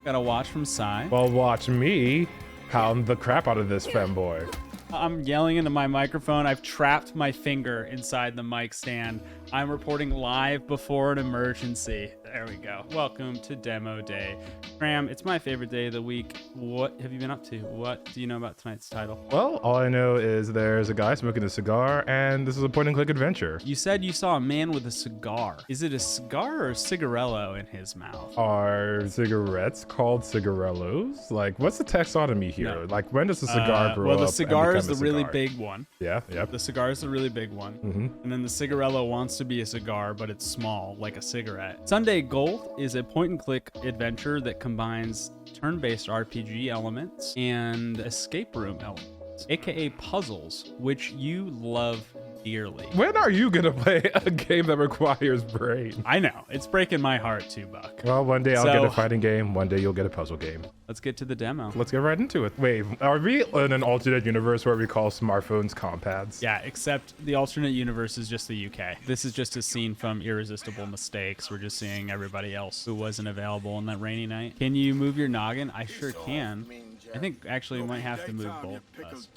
Got a watch from Sai. Well, watch me pound the crap out of this femboy. I'm yelling into my microphone. I've trapped my finger inside the mic stand. I'm reporting live before an emergency. There we go. Welcome to Demo Day. Kram, it's my favorite day of the week. What have you been up to? What do you know about tonight's title? Well, all I know is there's a guy smoking a cigar, and this is a point-and-click adventure. You said you saw a man with a cigar. Is it a cigar or a cigarello in his mouth? Are cigarettes called cigarellos? Like, what's the taxonomy here? No. Like, when does a cigar grow up? Well, the cigar is the become a really cigar? big one. Yeah, yep. The cigar is the really big one. And then the cigarello wants to be a cigar, but it's small, like a cigarette. Sunday Gold is a point-and-click adventure that combines turn-based RPG elements and escape room elements, aka puzzles, which you love dearly. When are you gonna play a game that requires brain? I know, it's breaking my heart too, Buck. Well, one day I'll get a fighting game, one day you'll get a puzzle game. Let's get to the demo. Let's get right into it. Wait, are we in an alternate universe where we call smartphones compads? Yeah, except the alternate universe is just the UK. This is just a scene from Irresistible Mistakes. We're just seeing everybody else who wasn't available on that rainy night. Can you move your noggin? I sure can. I think actually we might have to move both of us.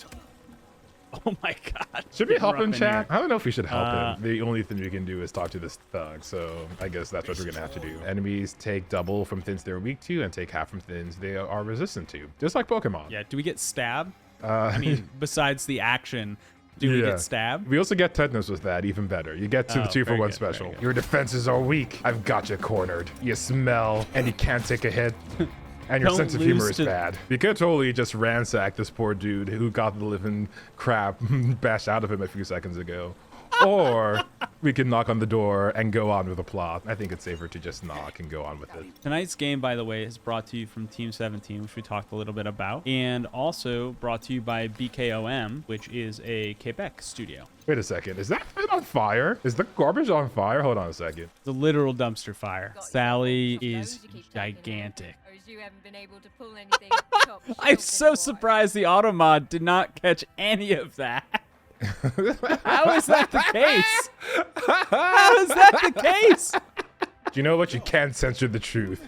Oh my god. Should we help him, chat? here. I don't know if we should help him. The only thing we can do is talk to this thug, so I guess that's what we're gonna have to do. Enemies take double from things they're weak to and take half from things they are resistant to. Just like Pokemon. Yeah, do we get stabbed? I mean, besides the action, do we get stabbed? We also get tetanus with that, even better. You get to the 2-for-1 special. Your defenses are weak. I've got you cornered. You smell, and you can't take a hit. And your sense of humor is bad. We could totally just ransack this poor dude who got the living crap bashed out of him a few seconds ago. Or we can knock on the door and go on with the plot. I think it's safer to just knock and go on with it. Tonight's game, by the way, is brought to you from Team17, which we talked a little bit about, and also brought to you by BKOM, which is a Quebec studio. Wait a second. Is that thing on fire? Is the garbage on fire? Hold on a second. The literal dumpster fire. Sally is gigantic. You haven't been able to pull anything I'm so surprised the auto mod did not catch any of that. How is that the case? How is that the case? Do you know what? You can't censor the truth.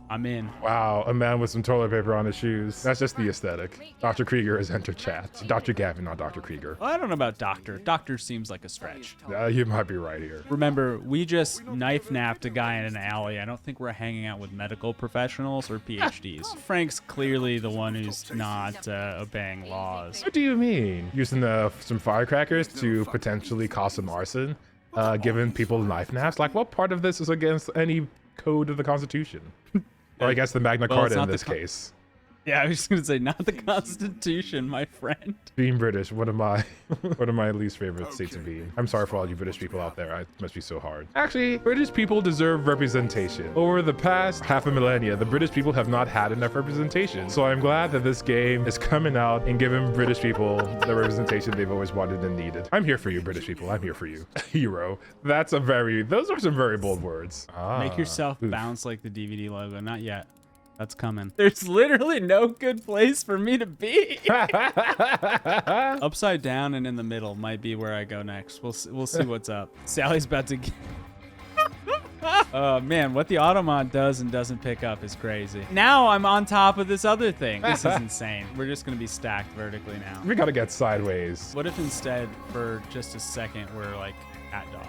I'm in. Wow, a man with some toilet paper on his shoes. That's just the aesthetic. Dr. Krieger has entered chat. Dr. Gavin, not Dr. Krieger. Well, I don't know about Doctor. Doctor seems like a stretch. You might be right here. Remember, we just knife-napped a guy in an alley. I don't think we're hanging out with medical professionals or PhDs. Frank's clearly the one who's not obeying laws. What do you mean? Using some firecrackers to potentially cause some arson? Giving people knife naps? Like, what part of this is against any code of the Constitution? Or I guess the Magna Carta in this case. Yeah, I was just gonna say, not the Constitution, my friend. Being British, one of my least favorite states to be in. I'm sorry for all you British people out there. It must be so hard. Actually, British people deserve representation. Over the past half a millennia, the British people have not had enough representation. So I'm glad that this game is coming out and giving British people the representation they've always wanted and needed. I'm here for you, British people. I'm here for you. Hero. Those are some very bold words. Make yourself bounce like the DVD logo. Not yet. That's coming. There's literally no good place for me to be. Upside down and in the middle might be where I go next. We'll see what's up. Sally's about to get... Oh man, what the automod does and doesn't pick up is crazy. Now I'm on top of this other thing. This is insane. We're just gonna be stacked vertically now. We gotta get sideways. What if instead, for just a second, we're like cat dog?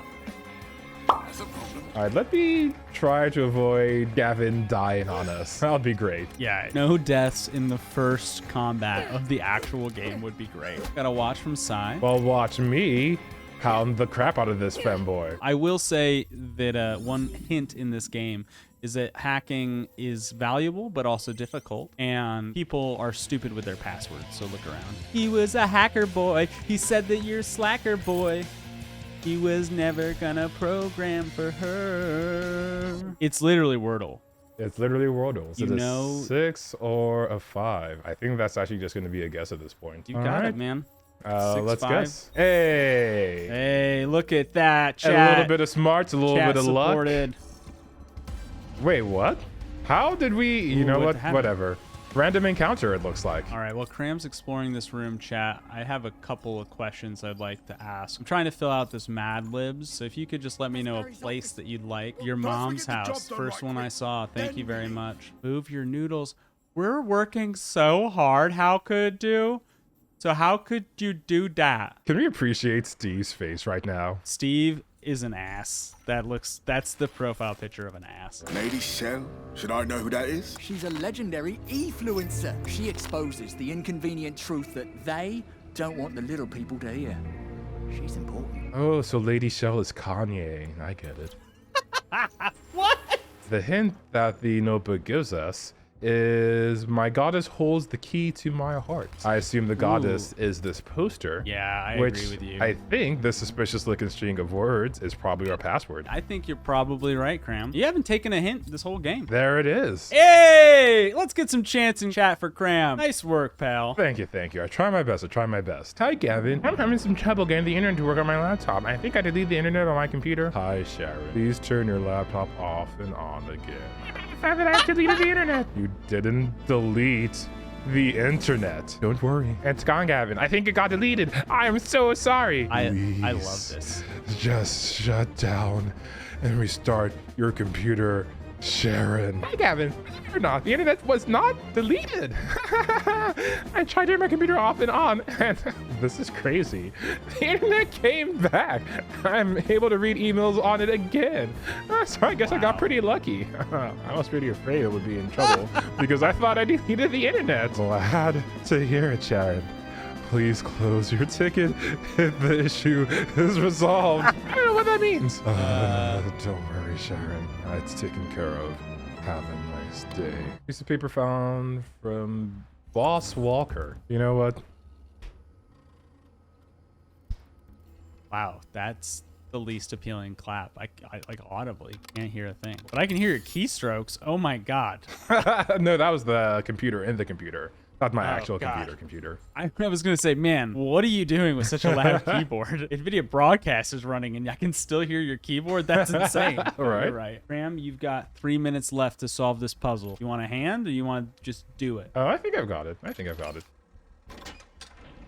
All right, let me try to avoid Gavin dying on us. That'll be great. Yeah, no deaths in the first combat of the actual game would be great. Got a watch from Sai. Well, watch me pound the crap out of this femboy. I will say that one hint in this game is that hacking is valuable, but also difficult, and people are stupid with their passwords, so look around. He was a hacker boy. He said that you're slacker boy. He was never gonna program for her. It's literally Wordle. It's literally Wordle. Is You it know- a 6 or a 5? I think that's actually just going to be a guess at this point. You got it, man. 6, Let's 5. guess. Hey. Hey, look at that, chat. A little bit of smarts, a little Chat bit of supported. luck. Wait, what? How did we? You Ooh, know what what? happened? Whatever. random encounter, it looks like. All right, while Kram's exploring this room, chat, I have a couple of questions I'd like to ask. I'm trying to fill out this Madlibs, so if you could just let me know a place that you'd like. Your mom's house, first one I saw. Thank you very much. Move your noodles. We're working so hard. How could you? So how could you do that? Can we appreciate Steve's face right now? Steve is an ass. That's the profile picture of an ass. Lady Shell? Should I know who that is? She's a legendary influencer. She exposes the inconvenient truth that they don't want the little people to hear. She's important. Oh, so Lady Shell is Kanye. I get it. What? The hint that the notebook gives us is my goddess holds the key to my heart. I assume the goddess is this poster. Yeah, I which agree with you. I think the suspicious looking string of words is probably our password. I think you're probably right, Kram. You haven't taken a hint this whole game. There it is. Hey, let's get some chants in chat for Kram. Nice work, pal. Thank you. I try my best. Hi, Gavin. I'm having some trouble getting the internet to work on my laptop. I think I deleted the internet on my computer. Hi, Sharon. Please turn your laptop off and on again. I deleted the internet. You didn't delete the internet. Don't worry. It's gone, Gavin. I think it got deleted. I am so sorry. I love this. Just shut down and restart your computer, Sharon. Hi, Gavin. Believe it or not, the internet was not deleted. I tried to turn my computer off and on, and this is crazy. The internet came back. I'm able to read emails on it again. So I guess I got pretty lucky. I was pretty afraid I would be in trouble because I thought I deleted the internet. Glad to hear it, Sharon. Please close your ticket if the issue is resolved. I don't know what that means. Don't worry, Sharon. It's taken care of. Have a nice day. Piece of paper found from Boss Walker. You know what? Wow, that's the least appealing clap. I like audibly can't hear a thing, but I can hear your keystrokes. Oh my god. No, that was the computer in the computer. Not my actual God. computer. I was gonna say, man, what are you doing with such a loud keyboard? NVIDIA broadcast is running and I can still hear your keyboard. That's insane. Right. You're right. Kram, you've got 3 minutes left to solve this puzzle. You want a hand or you want to just do it? Oh, I think I've got it.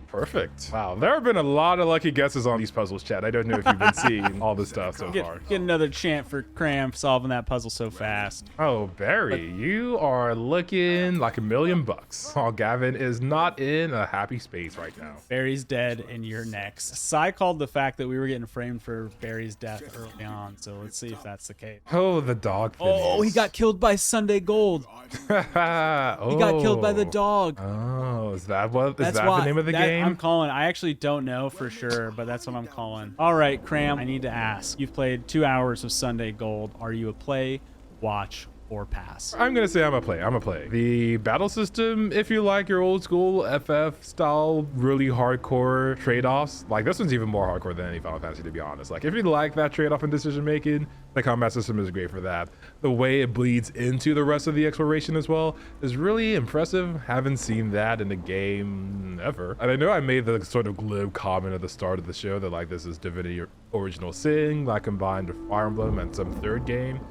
Perfect. Wow, there have been a lot of lucky guesses on these puzzles, Chad. I don't know if you've been seeing all this stuff so far. Get another chant for Kram solving that puzzle so fast. Oh, Barry, you are looking like $1 million. Oh, Gavin is not in a happy space right now. Barry's dead and you're next. Sai called the fact that we were getting framed for Barry's death early on, so let's see if that's the case. Oh, the dog. Oh, he got killed by Sunday Gold. Oh. He got killed by the dog. Oh, is that the name of the game? I'm calling. I actually don't know for sure, but that's what I'm calling. All right, Kram, I need to ask. You've played 2 hours of Sunday Gold. Are you a play, watch, or pass? I'm gonna say I'm a play. The battle system, if you like your old school FF style, really hardcore trade-offs, like this one's even more hardcore than any Final Fantasy, to be honest. Like if you like that trade-off and decision making, the combat system is great for that. The way it bleeds into the rest of the exploration as well is really impressive. Haven't seen that in a game ever. And I know I made the sort of glib comment at the start of the show that like this is Divinity Original Sin, like combined with Fire Emblem and some third game.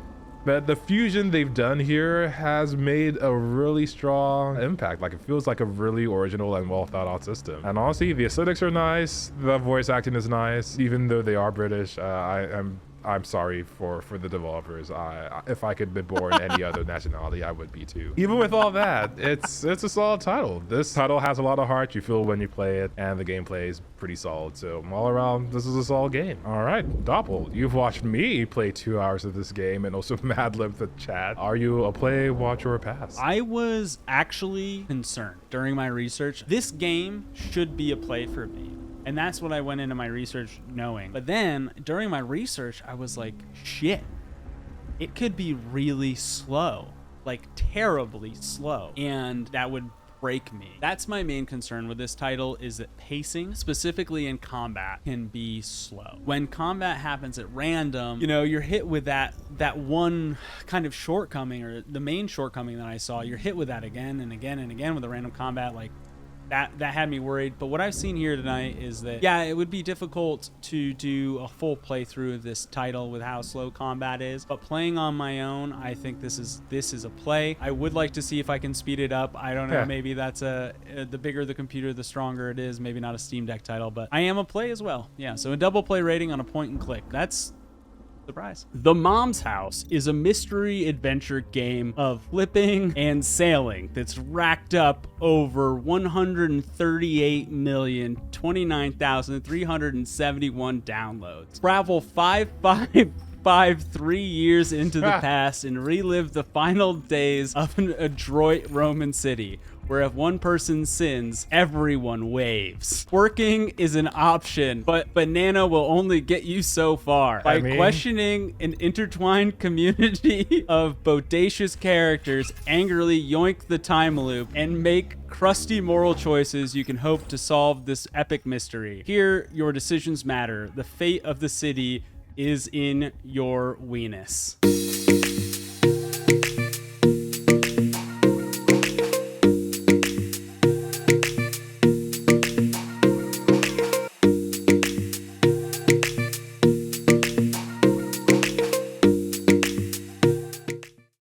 But the fusion they've done here has made a really strong impact. Like it feels like a really original and well thought out system. And honestly, the aesthetics are nice. The voice acting is nice, even though they are British. I'm sorry for the developers. If I could be born any other nationality, I would be too. Even with all that, it's a solid title. This title has a lot of heart. You feel when you play it, and the gameplay is pretty solid. So all around, this is a solid game. All right, Doppel, you've watched me play 2 hours of this game, and also Madlibs the chat. Are you a play, watch, or a pass? I was actually concerned during my research. This game should be a play for me. And that's what I went into my research knowing. But then during my research, I was like, shit, it could be really slow, like terribly slow. And that would break me. That's my main concern with this title, is that pacing, specifically in combat, can be slow. When combat happens at random, you know, you're hit with that one kind of shortcoming, or the main shortcoming that I saw. You're hit with that again and again and again with the random combat. Like, that had me worried. But what I've seen here tonight is that, yeah, it would be difficult to do a full playthrough of this title with how slow combat is, but playing on my own, I think this is a play. I would like to see if I can speed it up. I don't know, Yeah. maybe that's the bigger the computer, the stronger it is. Maybe not a Steam Deck title, but I am a play as well. Yeah, so a double play rating on a point and click. That's surprise. The Mom's House is a mystery adventure game of flipping and sailing that's racked up over 138,029,371 downloads. Travel 553 years into the past and relive the final days of an adroit Roman city, where if one person sins, everyone waves. Twerking is an option, but banana will only get you so far. By questioning an intertwined community of bodacious characters, angrily yoink the time loop, and make crusty moral choices, you can hope to solve this epic mystery. Here, your decisions matter. The fate of the city is in your weenus.